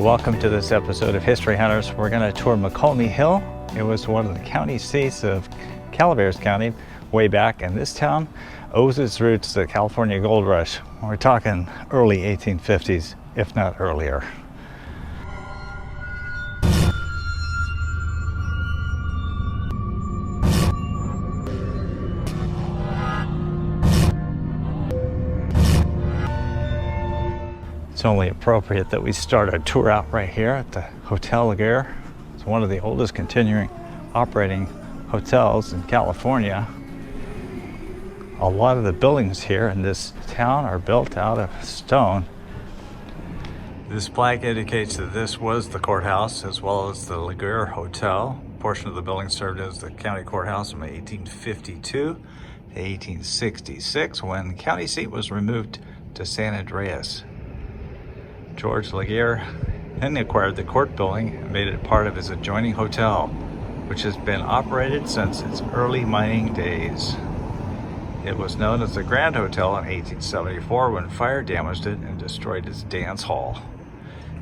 Welcome to this episode of History Hunters. We're going to tour Mokelumne Hill. It was one of the county seats of Calaveras County way back, and this town owes its roots to the California Gold Rush. We're talking early 1850s, if not earlier. It's only appropriate that we start our tour out right here at the Hotel Lode. It's one of the oldest continuing operating hotels in California. A lot of the buildings here in this town are built out of stone. This plaque indicates that this was the courthouse as well as the Lode Hotel. A portion of the building served as the county courthouse from 1852 to 1866 when the county seat was removed to San Andreas. George Lode then acquired the court building and made it part of his adjoining hotel, which has been operated since its early mining days. It was known as the Grand Hotel in 1874 when fire damaged it and destroyed its dance hall.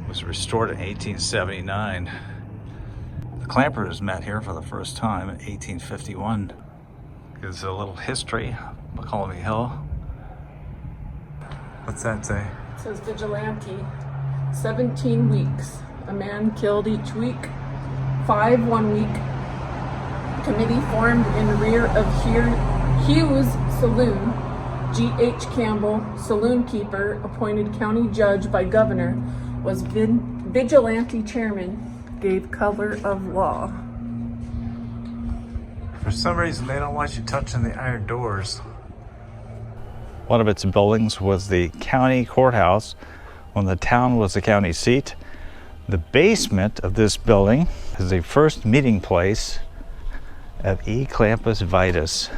It was restored in 1879. The Clampers met here for the first time in 1851. Gives a little history of Mokelumne Hill. What's that say? It says vigilante, 17 weeks. A man killed each week, 5 1 week. Committee formed in rear of Hughes Saloon. G.H. Campbell, saloon keeper, appointed county judge by governor, was vigilante chairman, gave color of law. For some reason, they don't want you touching the iron doors. One of its buildings was the county courthouse when the town was the county seat. The basement of this building is the first meeting place of E. Clampus Vitus.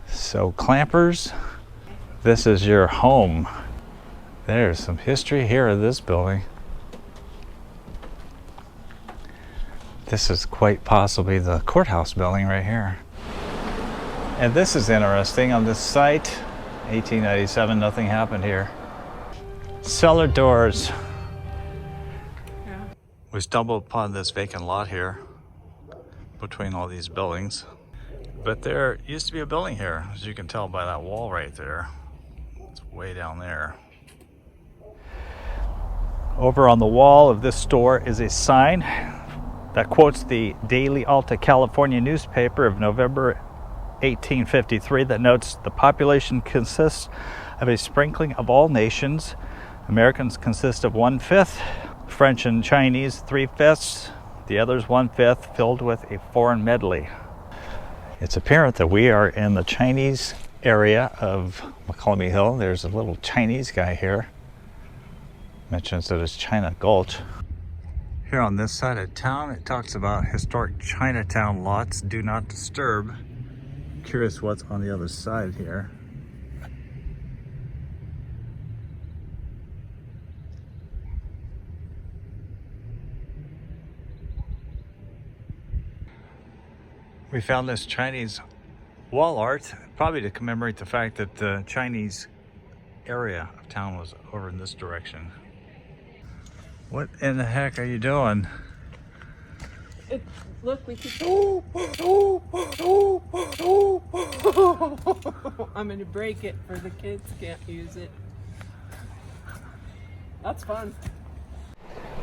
So Clampers, this is your home. There's some history here of this building. This is quite possibly the courthouse building right here. And this is interesting. On this site, 1897, nothing happened here. Cellar doors. Yeah. We stumbled upon this vacant lot here between all these buildings. But there used to be a building here, as you can tell by that wall right there. It's way down there. Over on the wall of this store is a sign that quotes the Daily Alta California newspaper of November 1853 that notes the population consists of a sprinkling of all nations. Americans consist of 1/5, French and Chinese 3/5, the others 1/5 filled with a foreign medley. It's apparent that we are in the Chinese area of Mokelumne Hill. There's a little Chinese guy here. Mentions that it's China Gulch. Here on this side of town, it talks about historic Chinatown lots do not disturb. Curious what's on the other side here. We found this Chinese wall art, probably to commemorate the fact that the Chinese area of town was over in this direction. What in the heck are you doing? Look, we keep. I'm gonna break it for the kids can't use it. That's fun.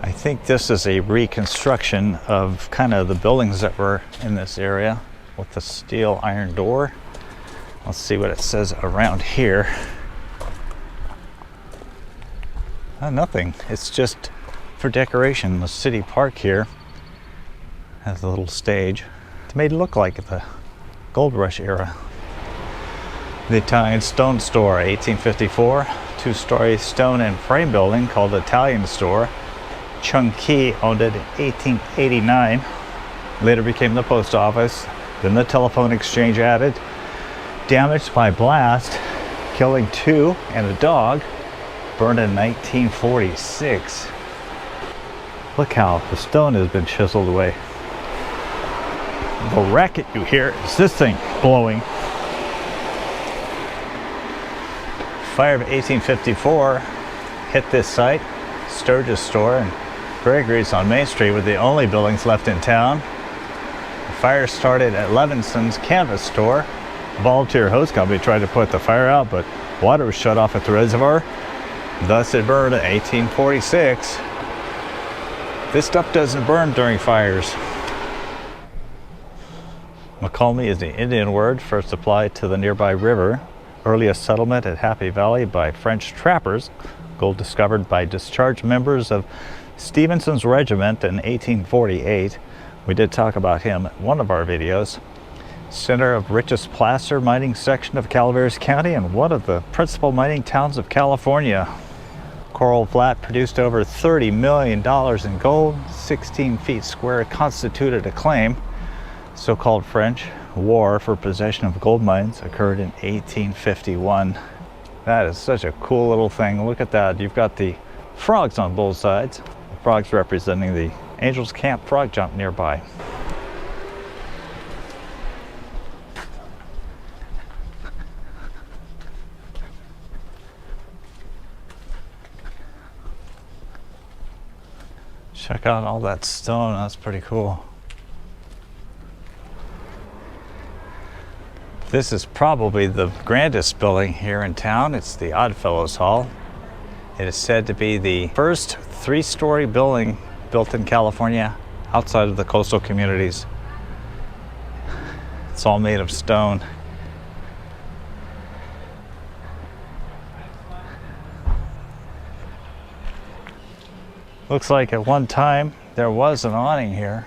I think this is a reconstruction of kind of the buildings that were in this area with the steel iron door. Let's see what it says around here. Nothing. It's just for decoration. The city park here has a little stage. It's made it look like the Gold Rush era. The Italian Stone Store, 1854, 2-story stone and frame building called the Italian Store. Chung Ki owned it in 1889. Later became the post office. Then the telephone exchange added. Damaged by blast, killing 2 and a dog. Burned in 1946. Look how the stone has been chiseled away. The racket you hear is this thing blowing. Fire of 1854 hit this site, Sturgis store, and Gregory's on Main Street were the only buildings left in town. The fire started at Levinson's canvas store. A volunteer hose company tried to put the fire out, but water was shut off at the reservoir. Thus it burned in 1846. This stuff doesn't burn during fires. Mokelumne is the Indian word first applied to the nearby river. Earliest settlement at Happy Valley by French trappers. Gold discovered by discharged members of Stevenson's regiment in 1848. We did talk about him in one of our videos. Center of richest placer mining section of Calaveras County and one of the principal mining towns of California. Coral Flat produced over $30 million in gold. 16 feet square constituted a claim. So-called French war for possession of gold mines occurred in 1851. That is such a cool little thing. Look at that. You've got the frogs on both sides. The frogs representing the Angels Camp frog jump nearby. Check out all that stone. That's pretty cool. This is probably the grandest building here in town. It's the Oddfellows Hall. It is said to be the first three-story building built in California outside of the coastal communities. It's all made of stone. Looks like at one time there was an awning here.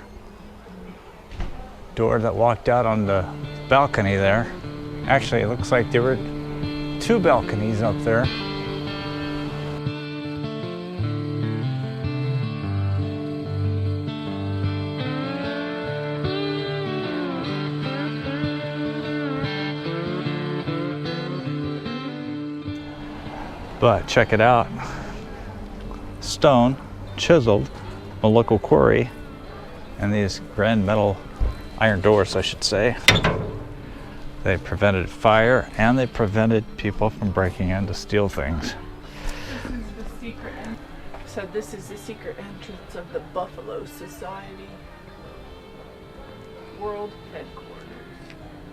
Door that walked out on the balcony there. Actually, it looks like there were two balconies up there. But check it out. Stone, chiseled, a local quarry, and these grand metal iron doors, I should say. They prevented fire and they prevented people from breaking in to steal things. This is the secret so this is the secret entrance of the Buffalo Society World Headquarters.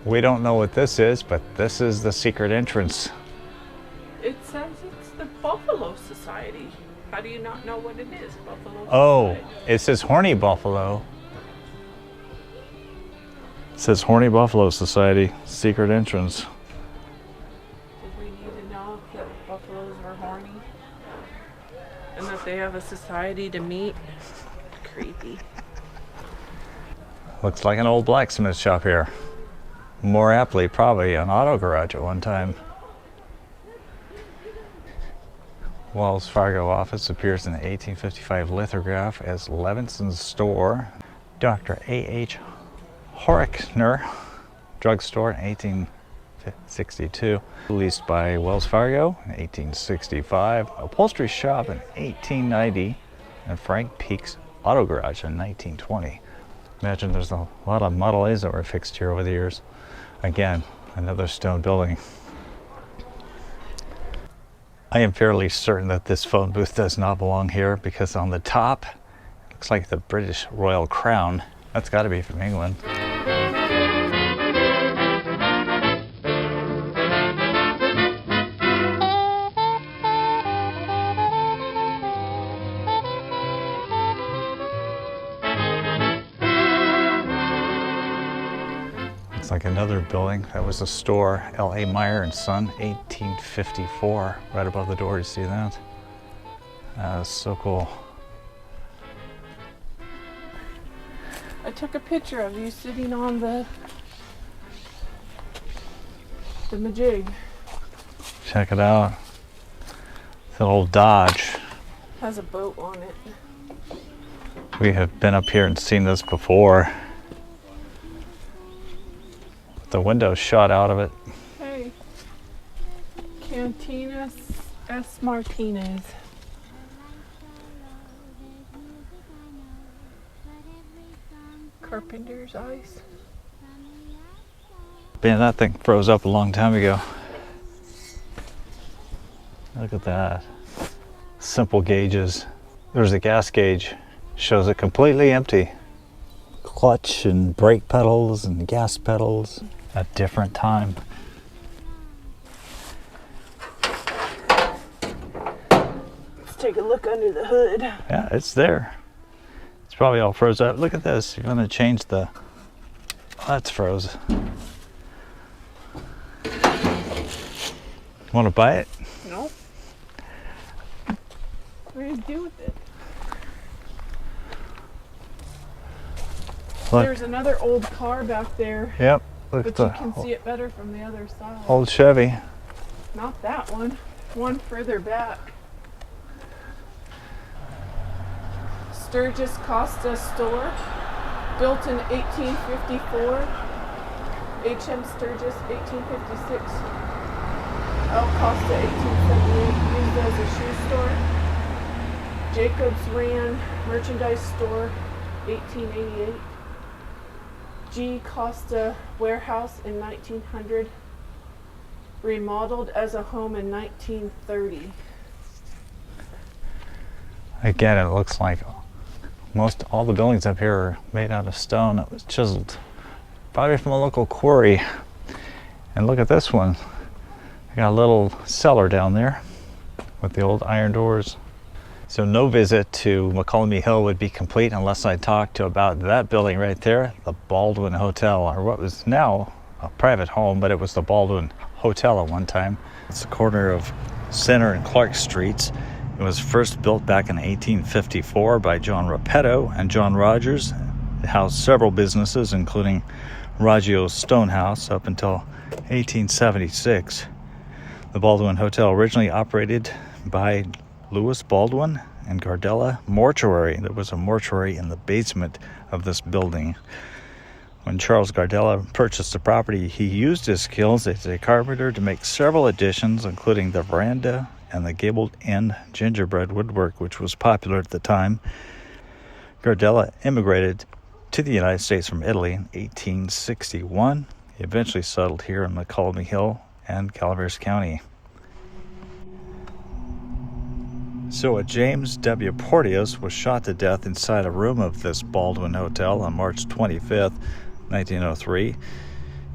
We don't know what this is, but this is the secret entrance. It says it's the Buffalo Society. How do you not know what it is? Buffalo Oh, Society. it says Horny Buffalo. It says Horny Buffalo Society, secret entrance. Do we need to know that buffaloes are horny? And that they have a society to meet? Creepy. Looks like an old blacksmith shop here. More aptly, probably an auto garage at one time. Wells Fargo office appears in the 1855 lithograph as Levinson's store. Dr. A.H. Horechner drugstore in 1862. Leased by Wells Fargo in 1865. Upholstery shop in 1890. And Frank Peake's auto garage in 1920. Imagine there's a lot of Model A's that were fixed here over the years. Again, another stone building. I am fairly certain that this phone booth does not belong here because on the top, it looks like the British Royal Crown. That's got to be from England. Looks like another building. That was a store, L.A. Meyer and Son, 1854. Right above the door, you see that? That's so cool. I took a picture of you sitting on the majig. Check it out. It's an old Dodge. Has a boat on it. We have been up here and seen this before. The window shot out of it. Hey, Cantina S. Martinez. Carpenter's Ice. Man, that thing froze up a long time ago. Look at that. Simple gauges. There's a gas gauge. Shows it completely empty. Clutch and brake pedals and gas pedals. A different time. Let's take a look under the hood. Yeah, it's there. It's probably all froze up. Look at this. You're gonna change the... Oh, that's froze. Want to buy it? No. What do you do with it? Look. There's another old car back there. Yep. Look But at you the can see it better from the other side. old Chevy. Not that one. One further back. Sturgis Costa store. Built in 1854. H.M. Sturgis, 1856. El Costa, 1878. Used as a shoe store. Jacobs Ran merchandise store, 1888. G. Costa warehouse in 1900. Remodeled as a home in 1930. Again, it looks like most all the buildings up here are made out of stone that was chiseled, probably from a local quarry. And look at this one. I got a little cellar down there with the old iron doors. So no visit to Mokelumne Hill would be complete unless I talked to about that building right there, the Baldwin Hotel, or what was now a private home, but it was the Baldwin Hotel at one time. It's the corner of Center and Clark Streets. It was first built back in 1854 by John Repetto and John Rogers. It housed several businesses, including Raggio's Stone House, up until 1876. The Baldwin Hotel originally operated by Louis Baldwin and Gardella Mortuary. There was a mortuary in the basement of this building. When Charles Gardella purchased the property, he used his skills as a carpenter to make several additions, including the veranda and the gabled end gingerbread woodwork, which was popular at the time. Gardella immigrated to the United States from Italy in 1861. He eventually settled here in Mokelumne Hill and Calaveras County. So a James W. Porteous was shot to death inside a room of this Baldwin Hotel on March 25th, 1903.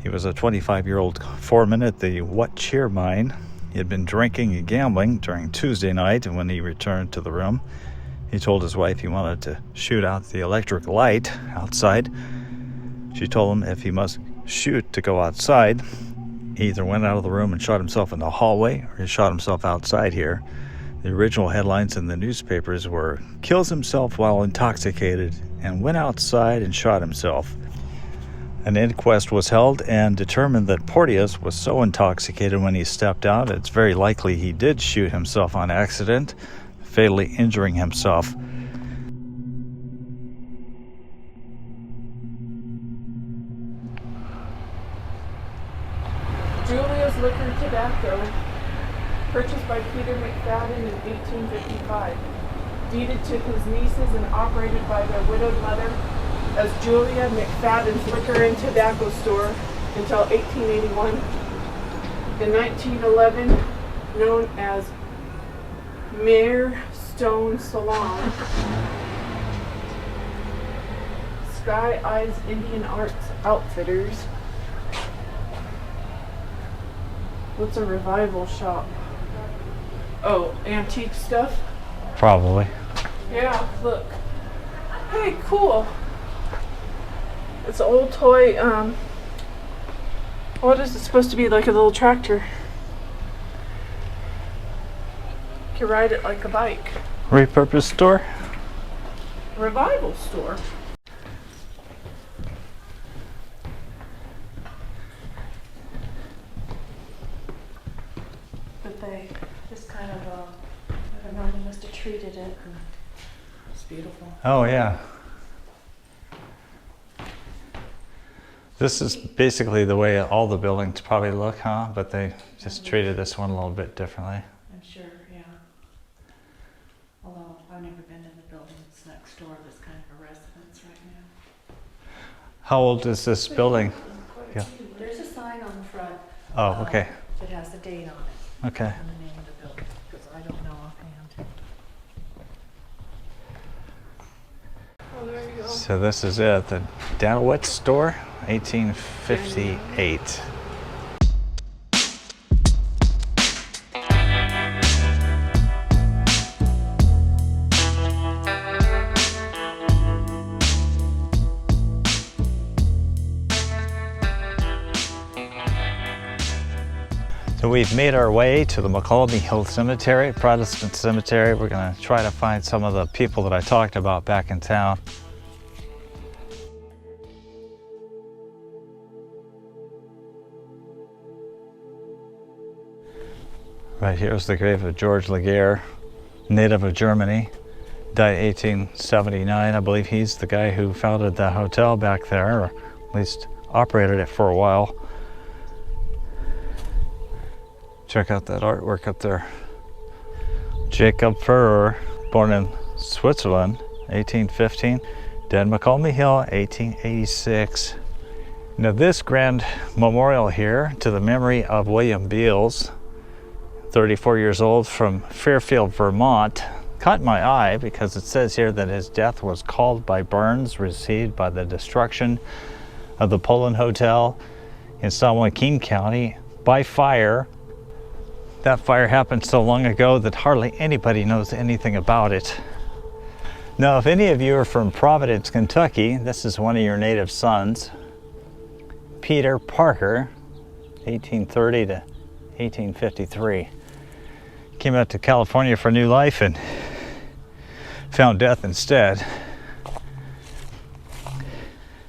He was a 25-year-old foreman at the What Cheer mine. He had been drinking and gambling during Tuesday night, and when he returned to the room, he told his wife he wanted to shoot out the electric light outside. She told him if he must shoot to go outside, he either went out of the room and shot himself in the hallway, or he shot himself outside here. The original headlines in the newspapers were, "Kills himself while intoxicated and went outside and shot himself." An inquest was held and determined that Porteous was so intoxicated when he stepped out, it's very likely he did shoot himself on accident, fatally injuring himself. Julia's Liquor Tobacco, purchased by Peter McFadden in 1855, deeded to his nieces and operated by their widowed mother as Julia McFadden's Liquor and Tobacco Store until 1881. In 1911, known as Mere Stone Salon, Sky Eyes Indian Arts Outfitters. What's a revival shop? Oh, antique stuff? Probably. Yeah, look. Hey, cool. It's an old toy, what is it supposed to be, like a little tractor? You can ride it like a bike. Repurposed store? Revival store. But they just kind of, I don't know, they must have treated it, and it's beautiful. Oh, yeah. This is basically the way all the buildings probably look, huh? But they just treated this one a little bit differently. I'm sure, yeah. Although I've never been in the building that's next door, that's kind of a residence right now. How old is this building? Yeah. There's a sign on the front. Oh, okay. That has the date on it Okay. and the name of the building, because I don't know offhand. So this is it, the Danowitz store, 1858. So we've made our way to the Mokelumne Hill Cemetery, Protestant cemetery. We're going to try to find some of the people that I talked about back in town. Right here's the grave of George Laguerre, native of Germany, died 1879. I believe he's the guy who founded the hotel back there, or at least operated it for a while. Check out that artwork up there. Jacob Furrer, born in Switzerland, 1815. Dead Mokelumne Hill, 1886. Now this grand memorial here to the memory of William Beals, 34 years old, from Fairfield, Vermont, caught my eye because it says here that his death was caused by burns received by the destruction of the Baldwin Hotel in San Joaquin County by fire. That fire happened so long ago that hardly anybody knows anything about it. Now, if any of you are from Providence, Kentucky, this is one of your native sons, Peter Parker, 1830 to 1853. Came out to California for new life and found death instead.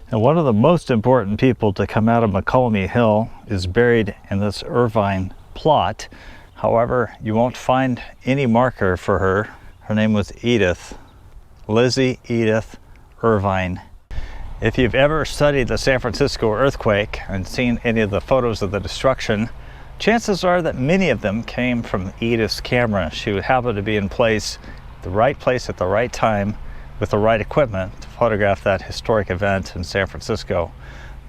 And one of the most important people to come out of Mokelumne Hill is buried in this Irvine plot. However, you won't find any marker for her. Her name was Edith Irvine. If you've ever studied the San Francisco earthquake and seen any of the photos of the destruction, chances are that many of them came from Edith's camera. She would happen to be in the right place at the right time with the right equipment to photograph that historic event in San Francisco.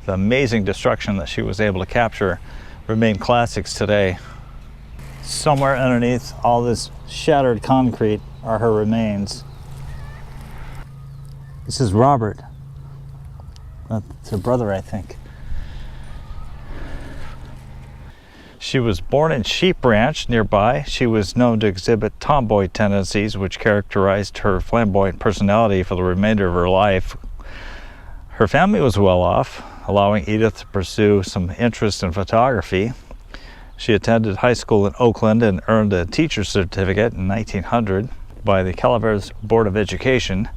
The amazing destruction that she was able to capture remain classics today. Somewhere underneath all this shattered concrete are her remains. This is Robert. That's her brother, I think. She was born in Sheep Ranch nearby. She was known to exhibit tomboy tendencies, which characterized her flamboyant personality for the remainder of her life. Her family was well off, allowing Edith to pursue some interest in photography. She attended high school in Oakland and earned a teacher's certificate in 1900 by the Calaveras Board of Education.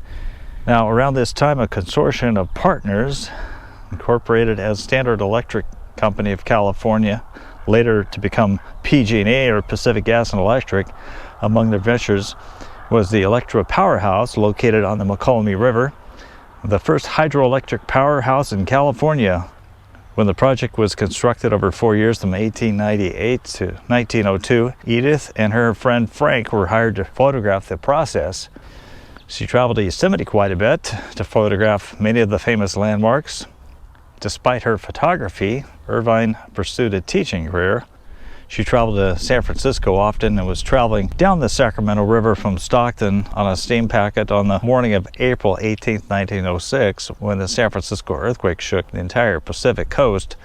Now, around this time, a consortium of partners, incorporated as Standard Electric Company of California, later to become PG&E, or Pacific Gas and Electric, among their ventures was the Electro Powerhouse, located on the Mokelumne River, the first hydroelectric powerhouse in California. When the project was constructed over 4 years, from 1898 to 1902, Edith and her friend Frank were hired to photograph the process. She traveled to Yosemite quite a bit to photograph many of the famous landmarks. Despite her photography, Irvine pursued a teaching career. She traveled to San Francisco often and was traveling down the Sacramento River from Stockton on a steam packet on the morning of April 18, 1906, when the San Francisco earthquake shook the entire Pacific coast.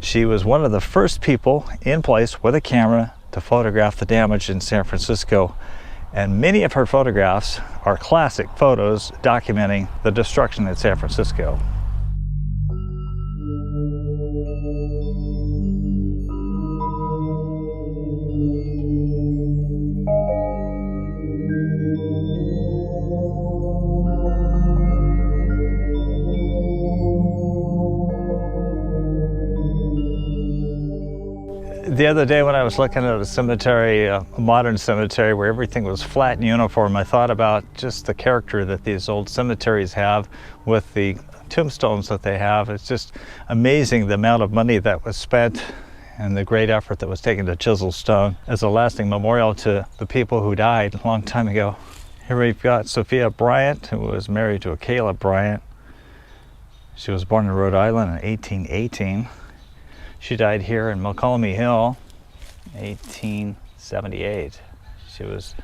She was one of the first people in place with a camera to photograph the damage in San Francisco, and many of her photographs are classic photos documenting the destruction in San Francisco. The other day when I was looking at a cemetery, a modern cemetery where everything was flat and uniform, I thought about just the character that these old cemeteries have with the tombstones that they have. It's just amazing the amount of money that was spent and the great effort that was taken to chisel stone as a lasting memorial to the people who died a long time ago. Here we've got Sophia Bryant, who was married to a Caleb Bryant. She was born in Rhode Island in 1818. She died here in Mokelumne Hill, 1878. She was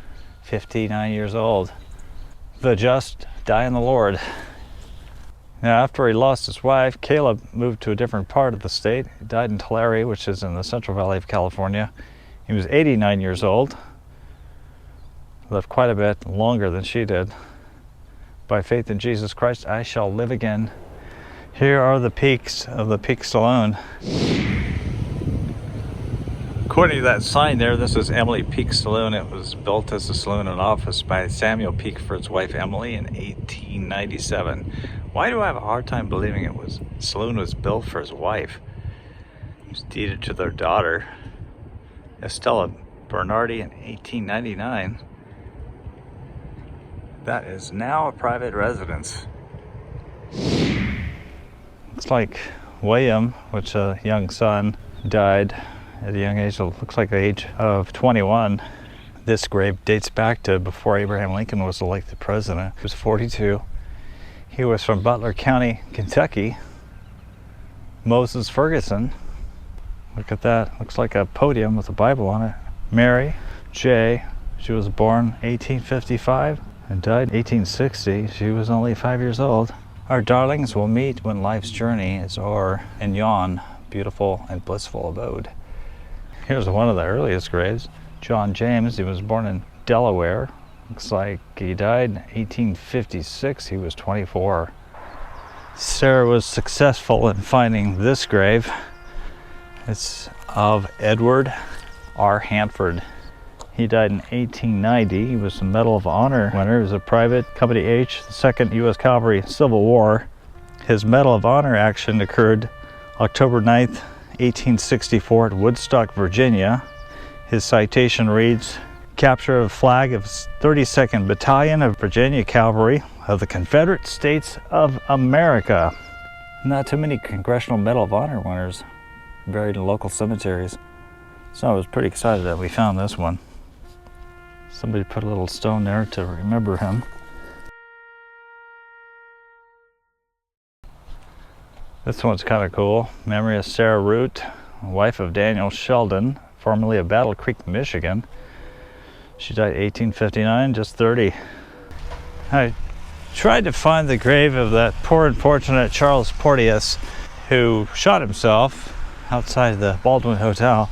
59 years old. The just die in the Lord. Now, after he lost his wife, Caleb moved to a different part of the state. He died in Tulare, which is in the Central Valley of California. He was 89 years old. Lived quite a bit longer than she did. By faith in Jesus Christ, I shall live again. Here are the peaks of the Peak Saloon. According to that sign there, this is Emily Peak Saloon. It was built as a saloon and office by Samuel Peak for his wife Emily in 1897. Why do I have a hard time believing saloon was built for his wife? It was deeded to their daughter, Estella Bernardi, in 1899. That is now a private residence. Looks like William, which a young son, died at a young age, looks like the age of 21. This grave dates back to before Abraham Lincoln was elected president. He was 42. He was from Butler County, Kentucky. Moses Ferguson. Look at that. Looks like a podium with a Bible on it. Mary J. She was born 1855 and died 1860. She was only 5 years old. Our darlings will meet when life's journey is o'er, in yon beautiful and blissful abode. Here's one of the earliest graves. John James. He was born in Delaware. Looks like he died in 1856. He was 24. Sarah was successful in finding this grave. It's of Edward R. Hanford. He died in 1890. He was a Medal of Honor winner. He was a private, Company H, the 2nd U.S. Cavalry Civil War. His Medal of Honor action occurred October 9th, 1864 at Woodstock, Virginia. His citation reads, capture of flag of 32nd Battalion of Virginia Cavalry of the Confederate States of America. Not too many Congressional Medal of Honor winners buried in local cemeteries. So I was pretty excited that we found this one. Somebody put a little stone there to remember him. This one's kind of cool. Memory of Sarah Root, wife of Daniel Sheldon, formerly of Battle Creek, Michigan. She died 1859, just 30. I tried to find the grave of that poor unfortunate Charles Porteous, who shot himself outside the Baldwin Hotel,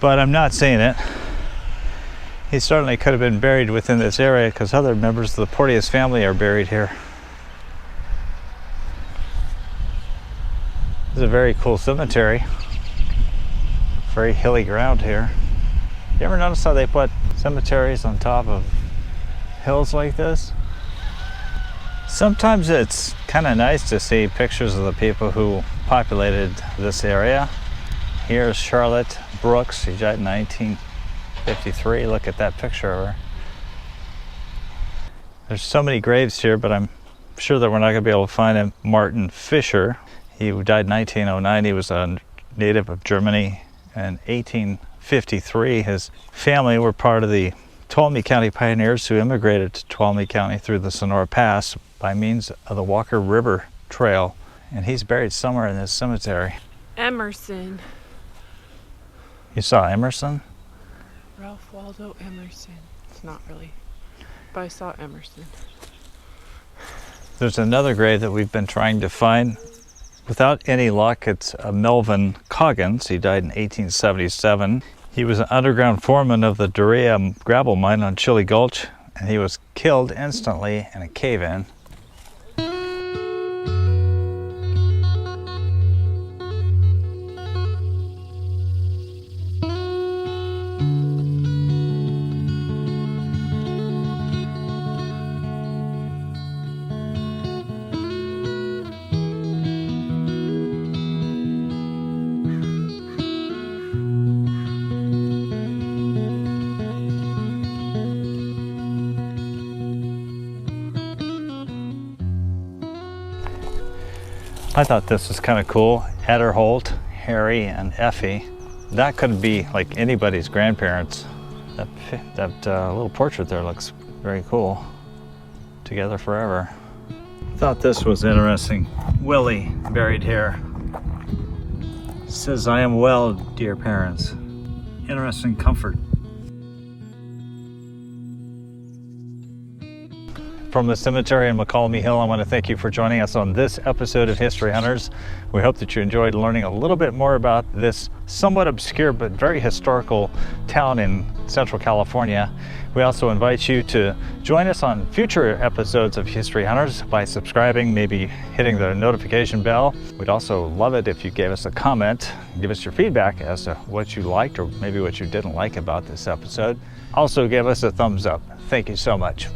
but I'm not seeing it. He certainly could have been buried within this area because other members of the Porteous family are buried here. This is a very cool cemetery. Very hilly ground here. You ever notice how they put cemeteries on top of hills like this? Sometimes it's kind of nice to see pictures of the people who populated this area. Here's Charlotte Brooks. She died in 1953. Look at that picture of her. There's so many graves here, but I'm sure that we're not going to be able to find him. Martin Fisher. He died in 1909. He was a native of Germany. In 1853, his family were part of the Tuolumne County pioneers who immigrated to Tuolumne County through the Sonora Pass by means of the Walker River Trail. And he's buried somewhere in this cemetery. Emerson. You saw Emerson? Ralph Waldo Emerson. It's not really, but I saw Emerson. There's another grave that we've been trying to find. Without any luck, it's Melvin Coggins. He died in 1877. He was an underground foreman of the Dorea gravel mine on Chili Gulch, and he was killed instantly in a cave-in. I thought this was kind of cool. Ederholt, Harry, and Effie. That could be like anybody's grandparents. That little portrait there looks very cool. Together forever. Thought this was interesting. Willie buried here. Says, I am well, dear parents. Interesting comfort. From the cemetery in Mokelumne Hill, I want to thank you for joining us on this episode of History Hunters. We hope that you enjoyed learning a little bit more about this somewhat obscure but very historical town in Central California. We also invite you to join us on future episodes of History Hunters by subscribing, maybe hitting the notification bell. We'd also love it if you gave us a comment, give us your feedback as to what you liked or maybe what you didn't like about this episode. Also give us a thumbs up. Thank you so much.